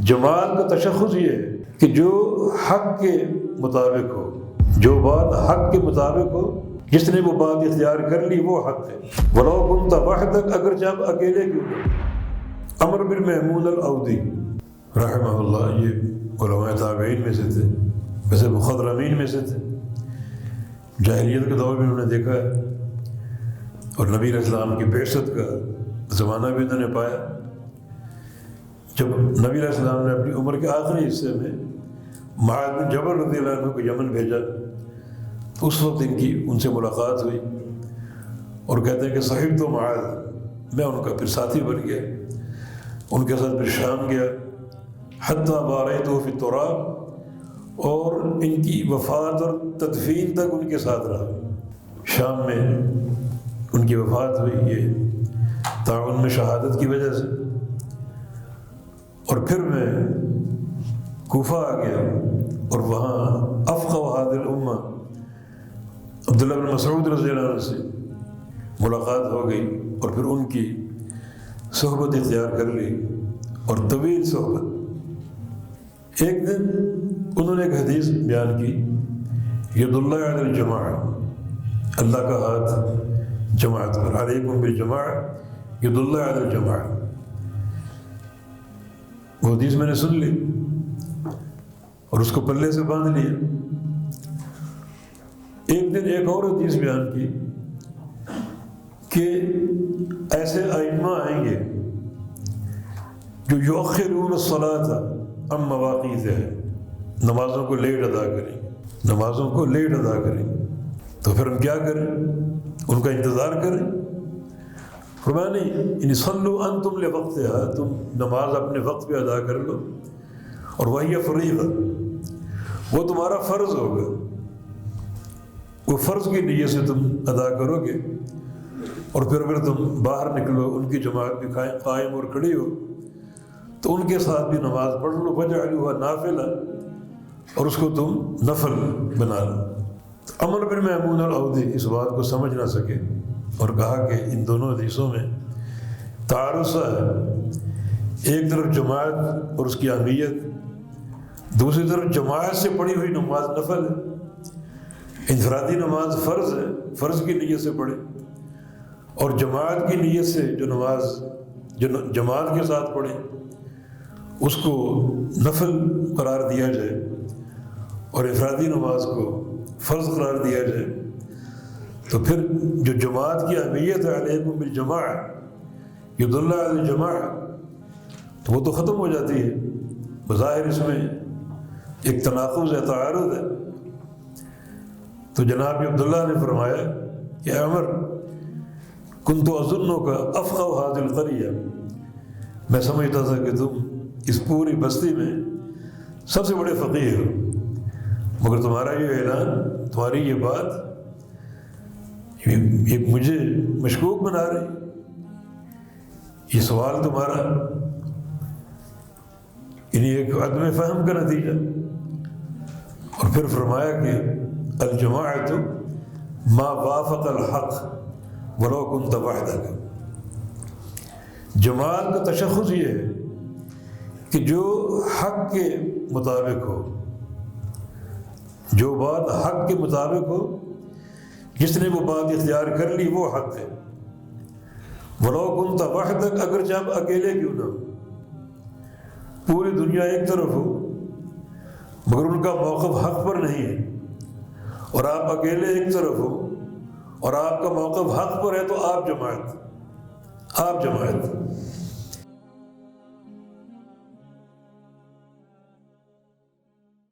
جماعت کا تشخص یہ ہے کہ جو حق کے مطابق ہو، جو بات حق کے مطابق ہو، جس نے وہ بات اختیار کر لی وہ حق ہے۔ وَلَوْ كُنْتَ وَحْدَكَ، اگر جب اکیلے کیوں نہ۔ عمر بن محمود العودی رحمہ اللہ، یہ علماء تابعین میں سے تھے، ویسے مخضرمین میں سے تھے، جاہلیت کے دور میں انہوں نے دیکھا ہے اور نبی علیہ السلام کی بعثت کا زمانہ بھی انہوں نے پایا۔ جب نبی علیہ السلام نے اپنی عمر کے آخری حصے میں معاذ بن جبل رضی اللہ عنہ کو یمن بھیجا تو اس وقت ان سے ملاقات ہوئی اور کہتے ہیں کہ صاحب تو معاذ، میں ان کا پھر ساتھی بن گیا، ان کے ساتھ پھر شام گیا، حتیٰ بارئتہ فی التراب، اور ان کی وفات اور تدفین تک ان کے ساتھ رہا۔ شام میں ان کی وفات ہوئی یہ تعاون میں شہادت کی وجہ سے، اور پھر میں کوفہ آ گیا اور وہاں افقہ هذه الامہ عبداللہ بن مسعود رضی اللہ عنہ سے ملاقات ہو گئی اور پھر ان کی صحبت اختیار کر لی اور طویل صحبت۔ ایک دن انہوں نے ایک حدیث بیان کی، ید اللہ علی الجماع، اللہ کا ہاتھ جماعت پر، علیکم بالجماع ید اللہ علی الجماع۔ وہ حدیث میں نے سن لی اور اس کو پلے سے باندھ لیا۔ ایک دن ایک اور حدیث بیان کی کہ ایسے ائمہ آئیں گے جو یؤخرون الصلاۃ عن مواقیتها، نمازوں کو لیٹ ادا کریں گے، نمازوں کو لیٹ ادا کریں گے۔ تو پھر ہم کیا کریں؟ ان کا انتظار کریں؟ فرمایا نہیں، ان صلوا انتم لوقتها، تم نماز اپنے وقت پہ ادا کر لو، اور وہی فریضہ، وہ تمہارا فرض ہوگا، وہ فرض کی نیت سے تم ادا کرو گے، اور پھر اگر تم باہر نکلو، ان کی جماعت بھی قائم اور کھڑی ہو تو ان کے ساتھ بھی نماز پڑھ لو، وجعلوها نافلہ، اور اس کو تم نفل بنا لو۔ عمر بن محمود العودی اس بات کو سمجھ نہ سکے اور کہا کہ ان دونوں حدیثوں میں تعارض ہے، ایک طرف جماعت اور اس کی اہمیت، دوسری طرف جماعت سے پڑھی ہوئی نماز نفل ہے، انفرادی نماز فرض ہے، فرض کی نیت سے پڑھے، اور جماعت کی نیت سے جو نماز جو جماعت کے ساتھ پڑھے اس کو نفل قرار دیا جائے اور انفرادی نماز کو فرض قرار دیا جائے، تو پھر جو جماعت کی اہمیت ہے، علیکم بالجماع ید اللہ علی الجماع، تو وہ تو ختم ہو جاتی ہے۔ بظاہر اس میں ایک تناقض ہے، تعارض ہے۔ تو جناب عبداللہ نے فرمایا کہ عمر، کنت اظنک افقہ هذه القریہ، میں سمجھتا تھا کہ تم اس پوری بستی میں سب سے بڑے فقیہ ہو، مگر تمہارا یہ اعلان، تمہاری یہ بات، یہ مجھے مشکوک بنا رہی، یہ سوال تمہارا یعنی ایک عدم فہم کا نتیجہ۔ اور پھر فرمایا کہ الجماعۃ ما وافق الحق ولو كنت وحدك، جماعت کا تشخص یہ ہے کہ جو حق کے مطابق ہو، جو بات حق کے مطابق ہو، جس نے وہ بات اختیار کر لی وہ حق ہے۔ وَلَوْ كُنْتَ وَحْدَكَ، اگر جب اکیلے کیوں نہ ہو، پوری دنیا ایک طرف ہو مگر ان کا موقف حق پر نہیں ہے، اور آپ اکیلے ایک طرف ہو اور آپ کا موقف حق پر ہے، تو آپ جماعت، آپ جماعت۔